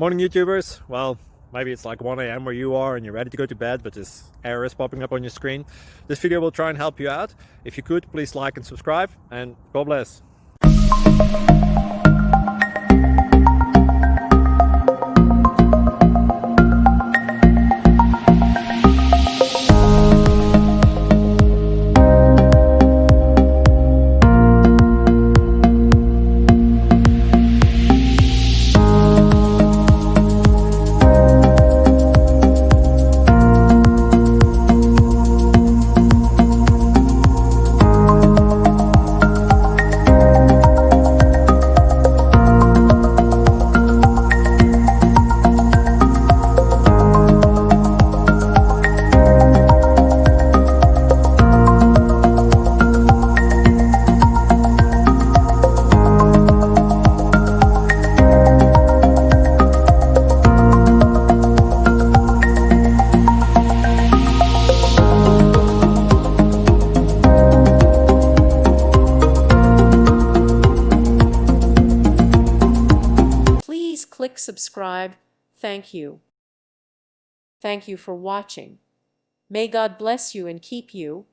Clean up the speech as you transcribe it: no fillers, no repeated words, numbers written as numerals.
Morning YouTubers. Well, maybe it's like 1 a.m. where you are and you're ready to go to bed, but this error is popping up on your screen. This video will try and help you out. If you could, please like and subscribe, and God bless. Please click subscribe. Thank you. Thank you for watching. May God bless you and keep you.